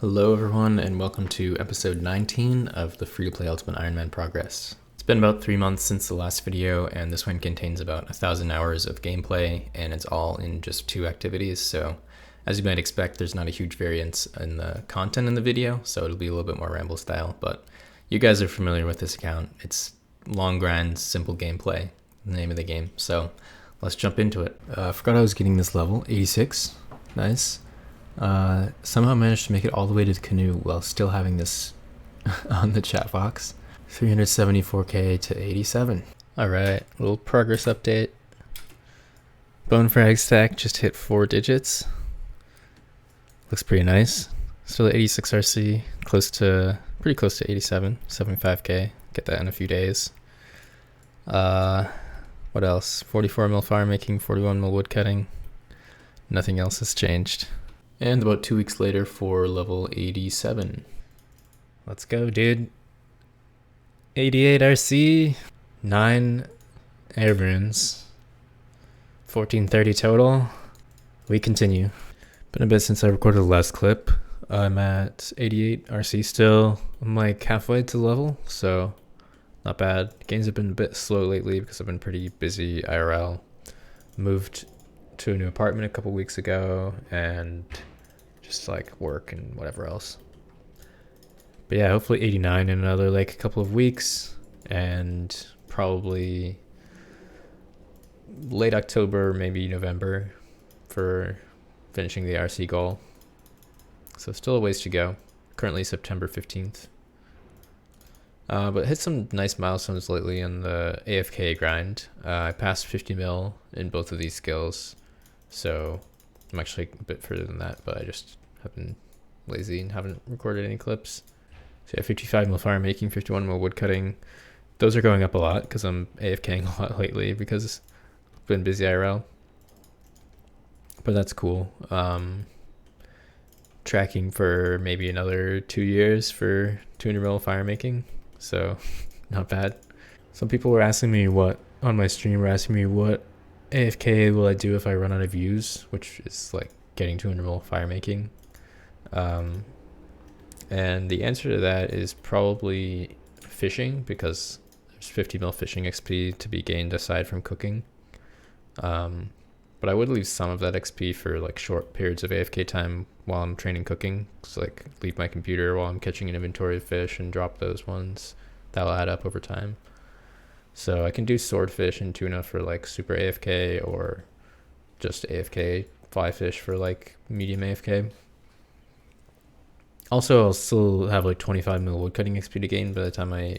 Hello everyone and welcome to episode 19 of the free-to-play Ultimate Iron Man progress. It's been about 3 months since the last video and this one contains about 1,000 hours of gameplay and it's all in just 2 activities, so as you might expect there's not a huge variance in the content in the video, so it'll be a little bit more ramble style, but you guys are familiar with this account. It's long grind, simple gameplay, the name of the game, so let's jump into it. I forgot I was getting this level, 86, nice. Somehow managed to make it all the way to the canoe while still having this on the chat box. 374k to 87. Alright, little progress update. Bone frag stack just hit 4 digits. Looks pretty nice. Still at 86 RC, pretty close to 87, 75k. Get that in a few days. What else? 44 mil fire making, 41 mil woodcutting. Nothing else has changed. And about 2 weeks later for level 87. Let's go, dude. 88 RC, 9 airburns, 1430 total. We continue. Been a bit since I recorded the last clip. I'm at 88 RC still. I'm like halfway to the level, so not bad. Games have been a bit slow lately because I've been pretty busy IRL. Moved to a new apartment a couple weeks ago and just like work and whatever else. But yeah, hopefully 89 in another like a couple of weeks and probably late October, maybe November for finishing the RC goal. So still a ways to go. Currently September 15th. But hit some nice milestones lately in the AFK grind. I passed 50 mil in both of these skills. So I'm actually a bit further than that, but I just have been lazy and haven't recorded any clips. So yeah, 55 mil fire making, 51 mil woodcutting. Those are going up a lot because I'm AFKing a lot lately because I've been busy IRL. But that's cool. Tracking for maybe another 2 years for 200 mil fire making. So not bad. Some people were asking me on my stream were asking me what AFK will I do if I run out of views, which is like getting 200 mil fire making. And the answer to that is probably fishing, because there's 50 mil fishing XP to be gained aside from cooking. But I would leave some of that XP for like short periods of AFK time while I'm training cooking. So like leave my computer while I'm catching an inventory of fish and drop those ones. That'll add up over time. So I can do swordfish and tuna for like super AFK or just AFK fly fish for like medium AFK. Also, I'll still have like 25 mil woodcutting XP to gain by the time I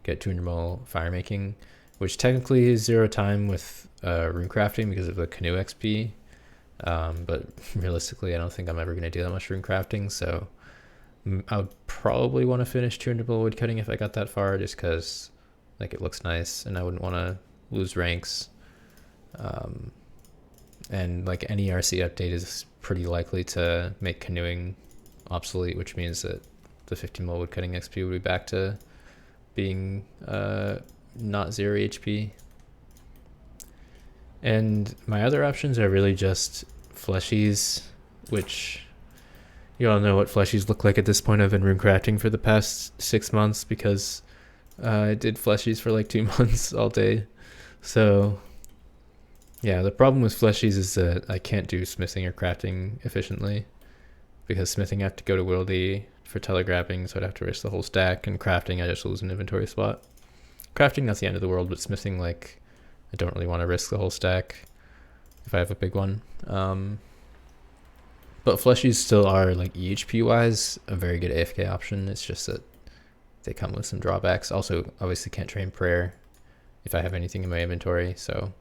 get 200 mil fire making, which technically is 0 time with runecrafting because of the canoe XP. But realistically, I don't think I'm ever going to do that much runecrafting. So I would probably want to finish 200 mil woodcutting if I got that far, just because like it looks nice and I wouldn't want to lose ranks. And like any RC update is pretty likely to make canoeing obsolete, which means that the 50 mil woodcutting XP would be back to being not 0 HP. And my other options are really just fleshies, which you all know what fleshies look like at this point. I've been runecrafting for the past 6 months because I did fleshies for like 2 months all day. So yeah, the problem with fleshies is that I can't do smithing or crafting efficiently, because smithing I have to go to Wildy for telegraphing, so I'd have to risk the whole stack, and crafting I just lose an inventory spot. Crafting, not the end of the world, but smithing, like, I don't really want to risk the whole stack if I have a big one. But fleshies still are, like, EHP wise, a very good AFK option. It's just that they come with some drawbacks. Also, obviously can't train prayer if I have anything in my inventory, so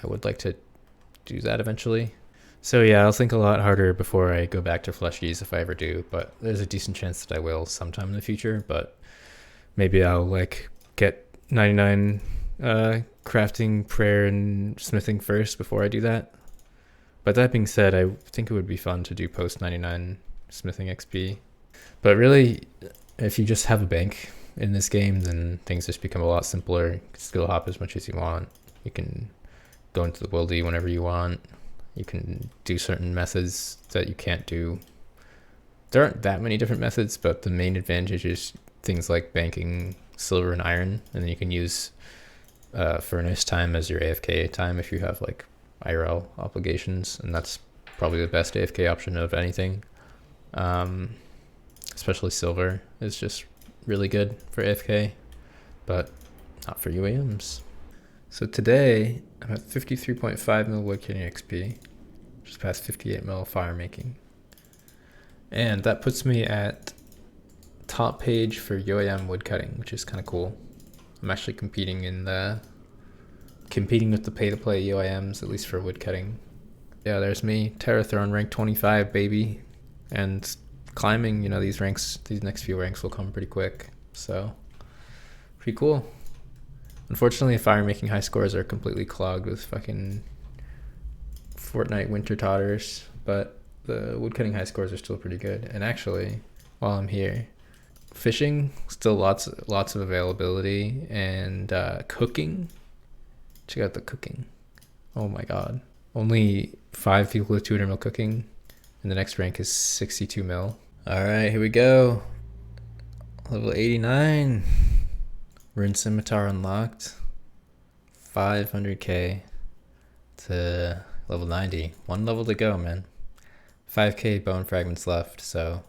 I would like to do that eventually. So yeah, I'll think a lot harder before I go back to fleshies if I ever do, but there's a decent chance that I will sometime in the future. But maybe I'll like get 99 crafting, prayer, and smithing first before I do that. But that being said, I think it would be fun to do post 99 smithing XP. But really, if you just have a bank in this game, then things just become a lot simpler. You can skill hop as much as you want. You can go into the wildy whenever you want. You can do certain methods that you can't do There aren't that many different methods, but the main advantage is things like banking silver and iron, and then you can use furnace time as your AFK time if you have like IRL obligations, and that's probably the best AFK option of anything. Especially silver is just really good for AFK, but not for UIMs. So today I'm at 53.5 mil woodcutting XP, just past 58 mil fire making. And that puts me at top page for UIM woodcutting, which is kind of cool. I'm actually competing with the pay-to-play UIMs, at least for woodcutting. Yeah, there's me, Terra Throne rank 25, baby. And climbing, you know, these next few ranks will come pretty quick. So, pretty cool. Unfortunately, fire making high scores are completely clogged with fucking Fortnite winter totters, but the woodcutting high scores are still pretty good. And actually, while I'm here, fishing, still lots of availability, and cooking. Check out the cooking. Oh my god. Only 5 people with 200 mil cooking, and the next rank is 62 mil. Alright, here we go. Level 89. Rune Scimitar unlocked. 500k to level 90. 1 level to go, man. 5k bone fragments left, so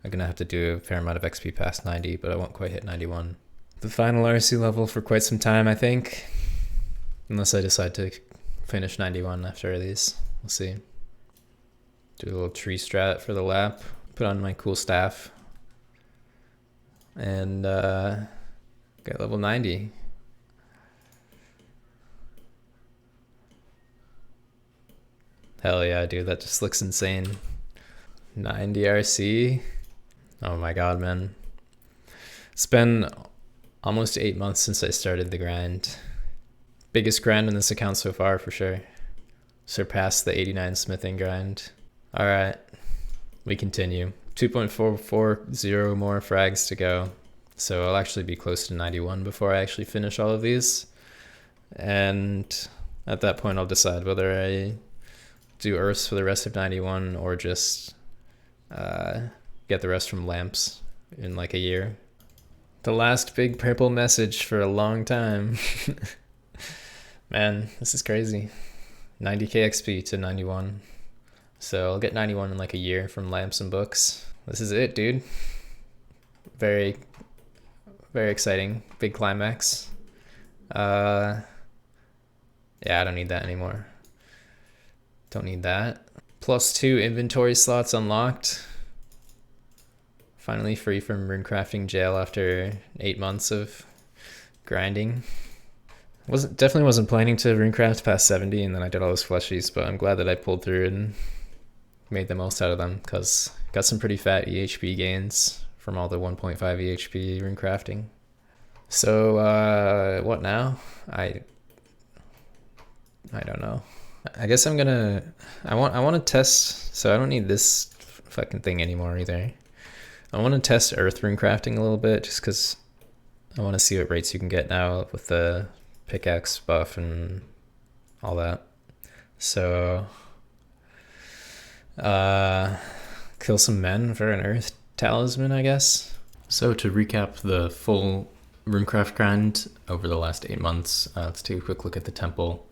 I'm gonna have to do a fair amount of XP past 90, but I won't quite hit 91. The final RC level for quite some time, I think. Unless I decide to finish 91 after these. We'll see. Do a little tree strat for the lap. Put on my cool staff. And get level 90. Hell yeah, dude. That just looks insane. 90 RC. Oh my god, man. It's been almost 8 months since I started the grind. Biggest grind in this account so far, for sure. Surpassed the 89 smithing grind. Alright, we continue. 2.440 more frags to go. So I'll actually be close to 91 before I actually finish all of these. And at that point I'll decide whether I do earths for the rest of 91 or just get the rest from lamps in like a year. The last big purple message for a long time. Man, this is crazy. 90k XP to 91. So I'll get 91 in like a year from lamps and books. This is it, dude. Very, very exciting. Big climax. Yeah, I don't need that anymore. Don't need that. +2 inventory slots unlocked. Finally free from runecrafting jail after 8 months of grinding. Definitely wasn't planning to runecraft past 70, and then I did all those fleshies, but I'm glad that I pulled through and made the most out of them, because got some pretty fat EHP gains from all the 1.5 EHP runecrafting. So what now? I don't know. I guess I'm gonna I want to test, so I don't need this fucking thing anymore either. I want to test earth runecrafting a little bit, just because I want to see what rates you can get now with the pickaxe buff and all that. So kill some men for an earth talisman, I guess. So to recap the full Runecraft grind over the last 8 months, let's take a quick look at the temple.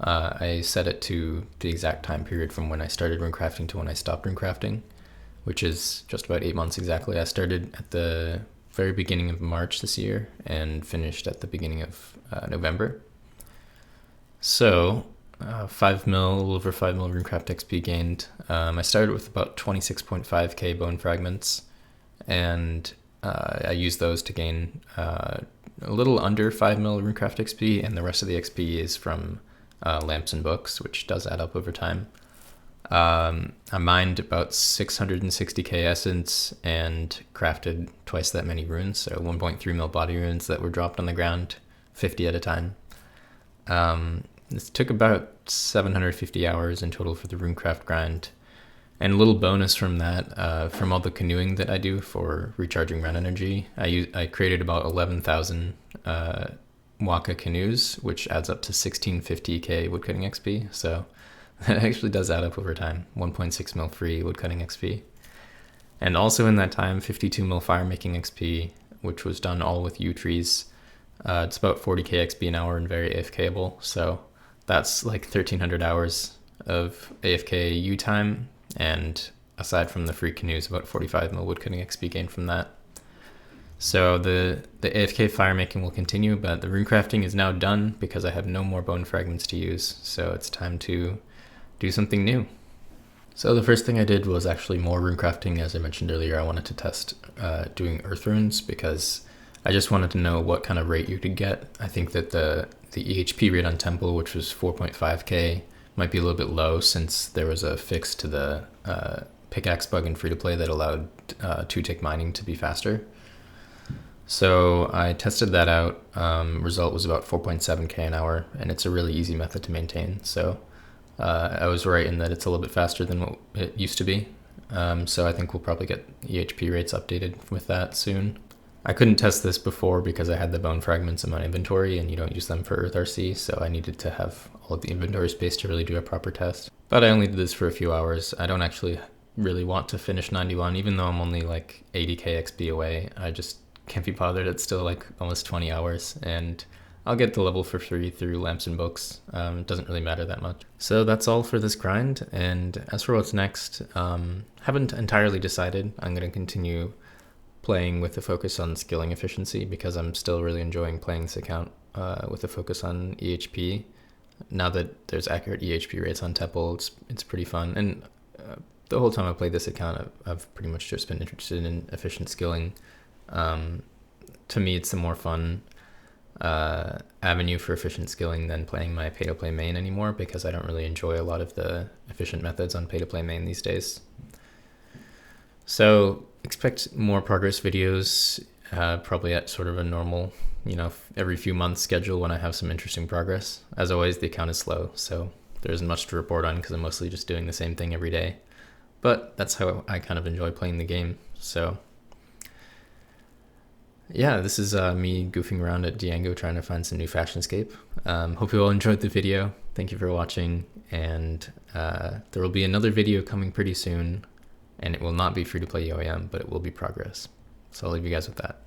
I set it to the exact time period from when I started runecrafting to when I stopped runecrafting, which is just about 8 months exactly. I started at the very beginning of March this year and finished at the beginning of November. So 5 mil, a little over 5 mil Runecraft XP gained. I started with about 26.5k bone fragments, and I used those to gain a little under 5 mil Runecraft XP, and the rest of the XP is from lamps and books, which does add up over time. I mined about 660k essence and crafted twice that many runes, so 1.3 mil body runes that were dropped on the ground, 50 at a time. This took about 750 hours in total for the Runecraft grind. And a little bonus from that, from all the canoeing that I do for recharging run energy, I created about 11,000 Waka canoes, which adds up to 1650k woodcutting XP. So that actually does add up over time. 1.6 mil free woodcutting XP. And also in that time, 52 mil fire making XP, which was done all with U trees. It's about 40k XP an hour and very AFKable. So that's like 1300 hours of AFK U time. And aside from the free canoes, about 45 mil woodcutting XP gained from that. So the AFK fire making will continue, but the runecrafting is now done because I have no more bone fragments to use. So it's time to do something new. So the first thing I did was actually more runecrafting. As I mentioned earlier, I wanted to test doing earth runes because I just wanted to know what kind of rate you could get. I think that the EHP rate on Temple, which was 4.5k, might be a little bit low since there was a fix to the pickaxe bug in free-to-play that allowed 2-tick mining to be faster. So I tested that out. Result was about 4.7k an hour, and it's a really easy method to maintain. So I was right in that it's a little bit faster than what it used to be. So I think we'll probably get EHP rates updated with that soon. I couldn't test this before because I had the bone fragments in my inventory and you don't use them for Earth RC, so I needed to have all of the inventory space to really do a proper test. But I only did this for a few hours. I don't actually really want to finish 91, even though I'm only like 80k XP away. I just can't be bothered. It's still like almost 20 hours and I'll get the level for free through lamps and books. It doesn't really matter that much. So that's all for this grind. And as for what's next, haven't entirely decided. I'm going to continue playing with a focus on skilling efficiency because I'm still really enjoying playing this account with a focus on EHP. Now that there's accurate EHP rates on Temple, it's pretty fun. And the whole time I played this account, I've pretty much just been interested in efficient skilling. To me, it's a more fun avenue for efficient skilling than playing my pay-to-play main anymore because I don't really enjoy a lot of the efficient methods on pay-to-play main these days. So expect more progress videos, probably at sort of a normal, every few months schedule when I have some interesting progress. As always, the account is slow, so there isn't much to report on because I'm mostly just doing the same thing every day. But that's how I kind of enjoy playing the game. So yeah, this is me goofing around at Diango trying to find some new fashionscape. Hope you all enjoyed the video. Thank you for watching, and there will be another video coming pretty soon, and it will not be free-to-play UIM, but it will be progress. So I'll leave you guys with that.